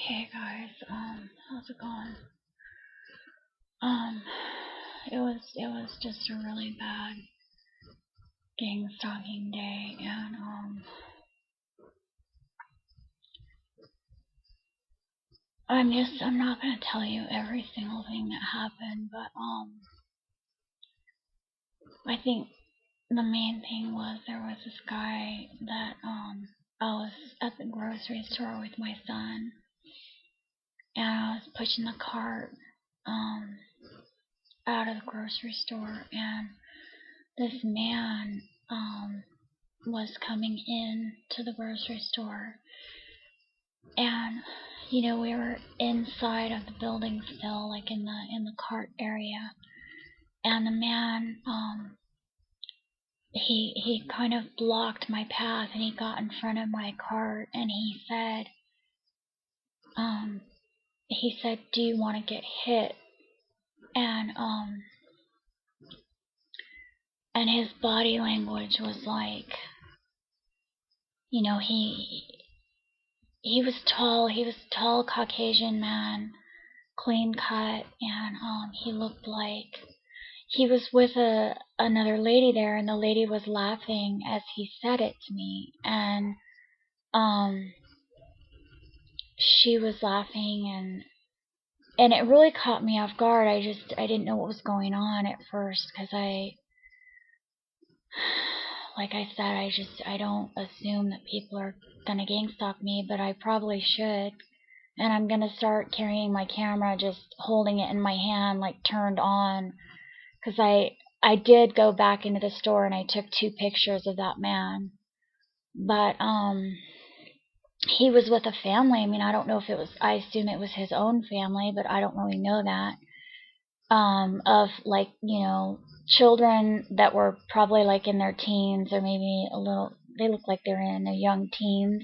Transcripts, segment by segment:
Hey guys, how's it going? Um, it was just a really bad gang stalking day, and I'm not gonna tell you every single thing that happened, but I think the main thing was there was this guy that I was at the grocery store with my son, and I was pushing the cart um out of the grocery store, and this man was coming in to the grocery store, and we were inside of the building still, like in the cart area, and the man he kind of blocked my path, and he got in front of my cart, and um he said, "Do you want to get hit?" and and his body language was like, he was tall. He was a tall Caucasian man, clean cut, and he looked like he was with another lady there, and the lady was laughing as he said it to me, and um she was laughing, and it really caught me off guard. I didn't know what was going on at first, because like I said, I don't assume that people are gonna gang stalk me, but I probably should. And I'm gonna start carrying my camera, just holding it in my hand, like turned on, because I did go back into the store and I took 2 pictures of that man. But he was with a family. I mean, I don't know if it was, I assume it was his own family, but I don't really know that. Of, like, children that were probably like in their teens, or maybe they look like they're in their young teens,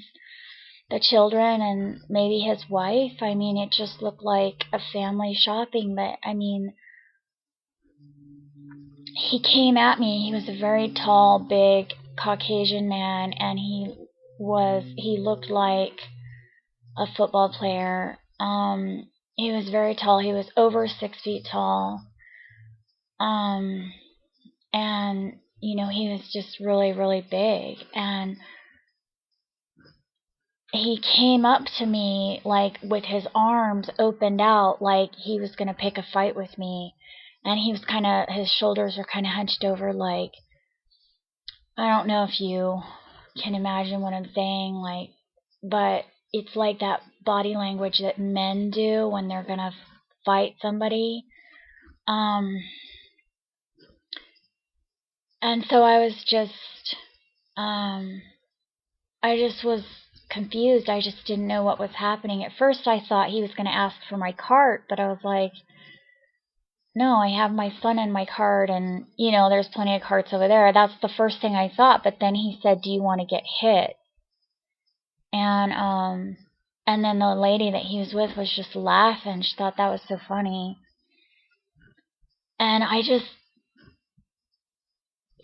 the children, and maybe his wife. I mean, it just looked like a family shopping. But I mean, he came at me. He was a very tall, big Caucasian man, and he looked like a football player. He was very tall. He was over 6 feet tall. And he was just really, really big, and he came up to me, like, with his arms opened out, like he was gonna pick a fight with me, and his shoulders were kind of hunched over, like, I don't know if you can imagine what I'm saying, like, but it's like that body language that men do when they're gonna fight somebody. And so I just was confused. I just didn't know what was happening. At first I thought he was going to ask for my cart, but I was like, no, I have my son in my cart, and, there's plenty of carts over there. That's the first thing I thought. But then he said, "Do you want to get hit?" And then the lady that he was with was just laughing. She thought that was so funny. And I just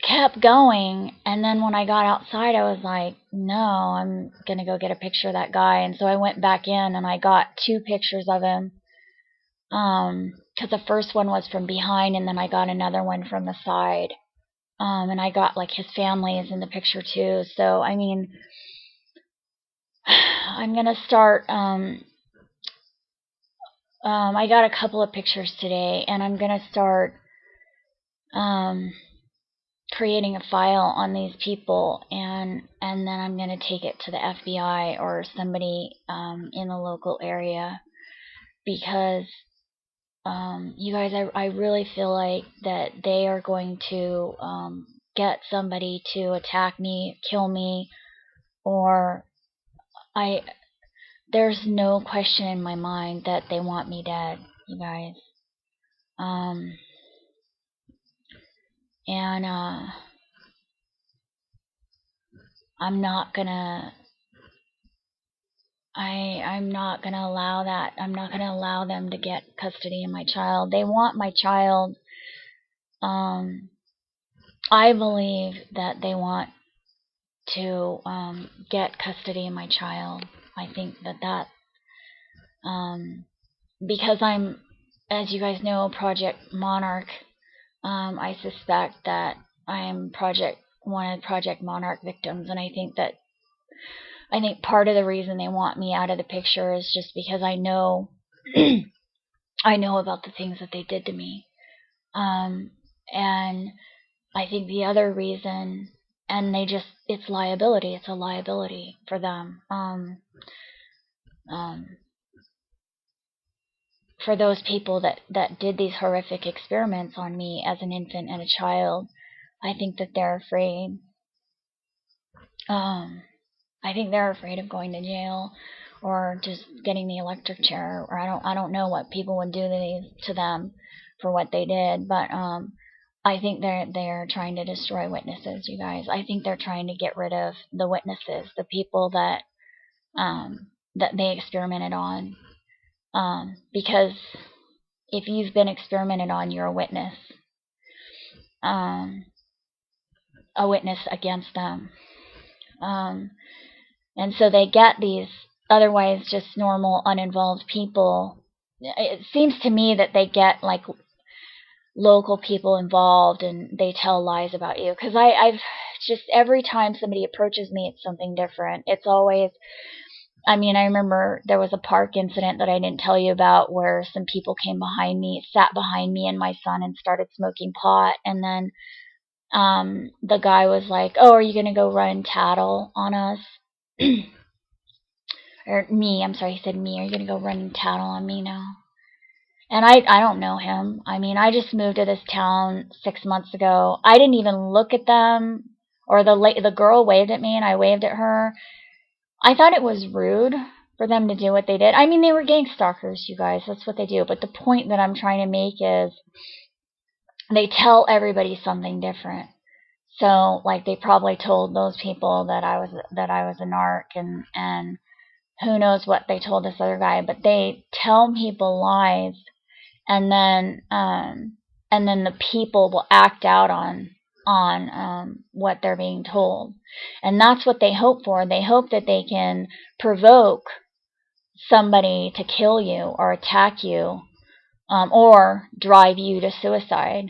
kept going, and then when I got outside, I was like, no, I'm gonna go get a picture of that guy. And so I went back in and I got 2 pictures of him, because the first one was from behind, and then I got another one from the side, and I got, like, his family is in the picture too. So I mean, I'm gonna start I got a couple of pictures today, and I'm gonna start creating a file on these people, and then I'm going to take it to the FBI or somebody in the local area, because you guys, I really feel like that they are going to get somebody to attack me, kill me, or there's no question in my mind that they want me dead, you guys. And I'm not gonna I'm not gonna allow that. I'm not gonna allow them to get custody of my child. They want my child. I believe that they want to get custody of my child. I think that Because I'm, as you guys know, Project Monarch. I suspect that I'm one of the Project Monarch victims, and I think part of the reason they want me out of the picture is just because I know I know about the things that they did to me. And I think the other reason, and it's liability. It's a liability for them. Um, for those people that did these horrific experiments on me as an infant and a child, I think that they're afraid. I think they're afraid of going to jail or just getting the electric chair, or I don't know what people would do to them for what they did, but I think they're trying to destroy witnesses, you guys. I think they're trying to get rid of the witnesses, the people that that they experimented on, because if you've been experimented on, you're a witness against them. And so they get these otherwise just normal, uninvolved people. It seems to me that they get like local people involved and they tell lies about you. Because I've just, every time somebody approaches me, it's something different. It's always, I remember there was a park incident that I didn't tell you about where some people came behind me, sat behind me and my son, and started smoking pot. And then the guy was like, "Oh, are you going to go run tattle on us?" Or me, I'm sorry, he said me. "Are you going to go run tattle on me now?" And I don't know him. I just moved to this town 6 months ago. I didn't even look at them. Or the girl waved at me and I waved at her. I thought it was rude for them to do what they did. They were gang stalkers, you guys. That's what they do. But the point that I'm trying to make is they tell everybody something different. So, like, they probably told those people that I was a narc, and who knows what they told this other guy. But they tell people lies, and then the people will act out on what they're being told, and that's what they hope for. They hope that they can provoke somebody to kill you or attack you, or drive you to suicide.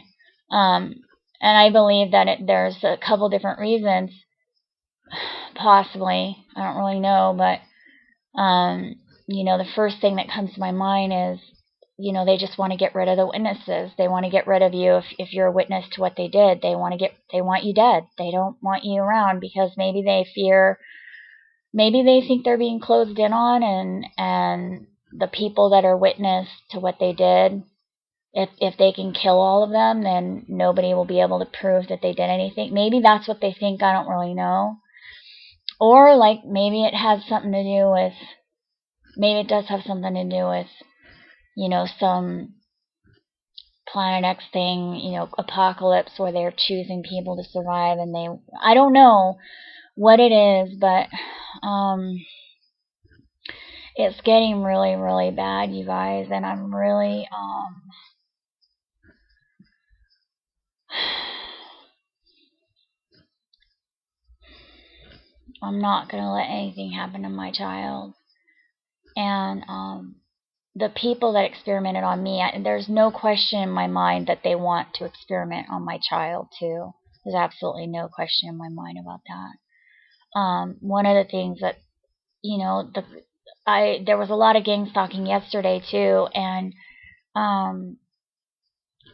And I believe that there's a couple different reasons, possibly. I don't really know, but the first thing that comes to my mind is, they just want to get rid of the witnesses. They want to get rid of you if you're a witness to what they did. They want you dead. They don't want you around because maybe they think they're being closed in on, and the people that are witness to what they did, if they can kill all of them, then nobody will be able to prove that they did anything. Maybe that's what they think. I don't really know. Or like maybe it has something to do with, maybe it does have something to do with, some Planet X thing, apocalypse, where they're choosing people to survive, and I don't know what it is, but it's getting really, really bad, you guys, and I'm really I'm not going to let anything happen to my child. And the people that experimented on me, there's no question in my mind that they want to experiment on my child too. There's absolutely no question in my mind about that. One of the things that, there was a lot of gang stalking yesterday too, and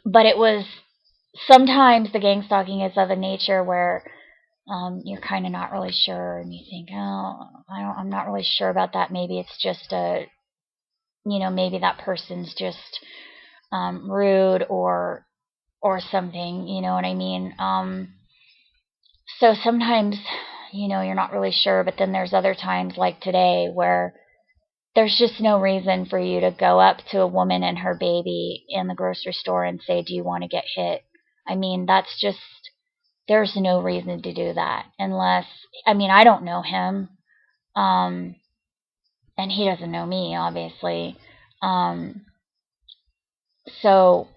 but it was, sometimes the gang stalking is of a nature where you're kind of not really sure, and you think, oh, I'm not really sure about that. Maybe it's just maybe that person's just rude or something. You know what I mean? So sometimes, you're not really sure, but then there's other times like today where there's just no reason for you to go up to a woman and her baby in the grocery store and say, "Do you want to get hit?" That's just, there's no reason to do that unless, I don't know him, and he doesn't know me, obviously. So,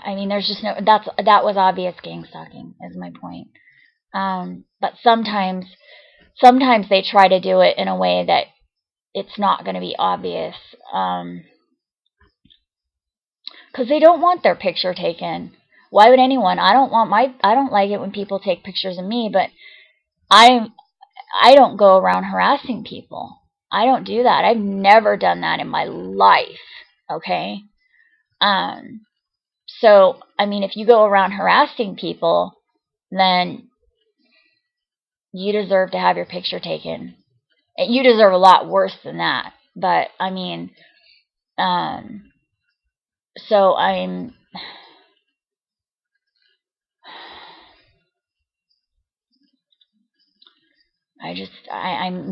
there's just no, that was obvious gang stalking, is my point. But sometimes they try to do it in a way that it's not going to be obvious. Because they don't want their picture taken. Why would anyone? I don't like it when people take pictures of me, but I don't go around harassing people. I don't do that. I've never done that in my life. Okay? So, I mean, if you go around harassing people, then you deserve to have your picture taken. You deserve a lot worse than that. But, I mean, so I'm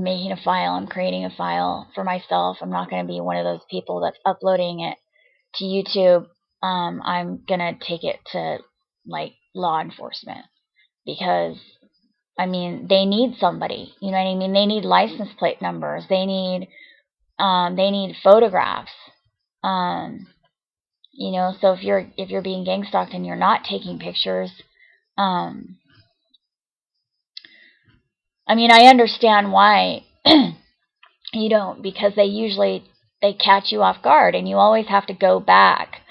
making a file. I'm creating a file for myself. I'm not going to be one of those people that's uploading it to YouTube. I'm going to take it to, like, law enforcement. Because, I mean, they need somebody. You know what I mean? They need license plate numbers. They need photographs. You know, so if you're being gang stalked and you're not taking pictures, I mean, I understand why you don't, because they catch you off guard, and you always have to go back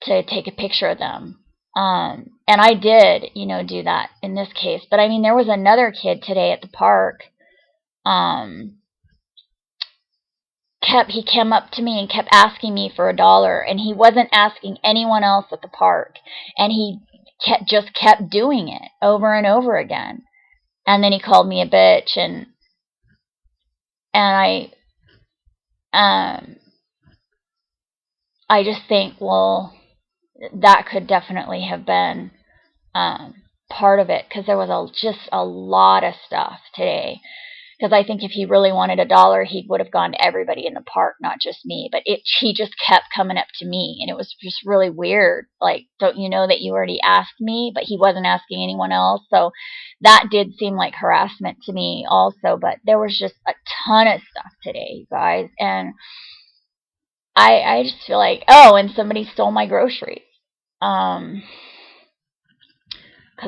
to take a picture of them. And I did, you know, do that in this case. But I mean, there was another kid today at the park. He came up to me and kept asking me for $1, and he wasn't asking anyone else at the park, and he just kept doing it over and over again. And then he called me a bitch, and I just think, well, that could definitely have been part of it, because there was just a lot of stuff today. Because I think if he really wanted $1, he would have gone to everybody in the park, not just me. But he just kept coming up to me, and it was just really weird. Like, don't you know that you already asked me? But he wasn't asking anyone else. So that did seem like harassment to me also. But there was just a ton of stuff today, you guys. And I just feel like, oh, and somebody stole my groceries. Because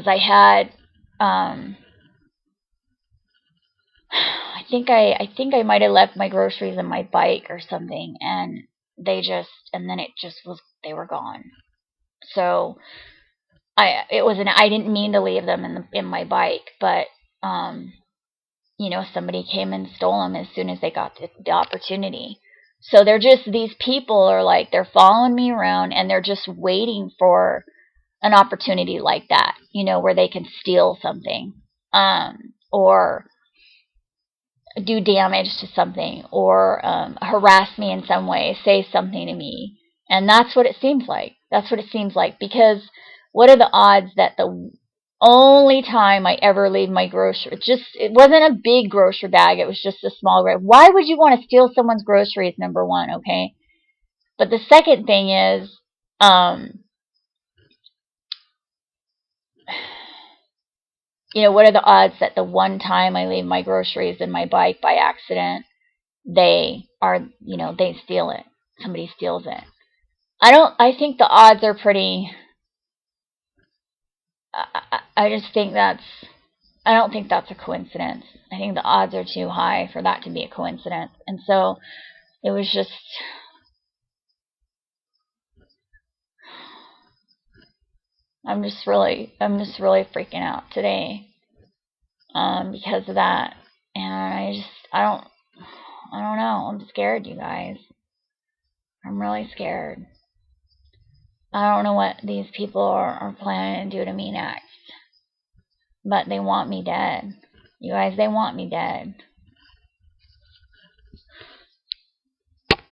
I had... I think I might have left my groceries in my bike or something, and they were gone. So I didn't mean to leave them in my bike, but you know, somebody came and stole them as soon as they got the opportunity. So these people are like, they're following me around, and they're just waiting for an opportunity like that, you know, where they can steal something, or do damage to something, or harass me in some way, say something to me. And that's what it seems like. Because what are the odds that the only time I ever leave my groceries, it wasn't a big grocery bag, it was just a small bag. Why would you want to steal someone's groceries, number one, okay? But the second thing is, you know, what are the odds that the one time I leave my groceries in my bike by accident, they steal it. Somebody steals it. I think the odds are pretty... I just think I don't think that's a coincidence. I think the odds are too high for that to be a coincidence. And so it was just... I'm just really freaking out today because of that. And I don't know. I'm scared, you guys. I'm really scared. I don't know what these people are planning to do to me next. But they want me dead. You guys, they want me dead.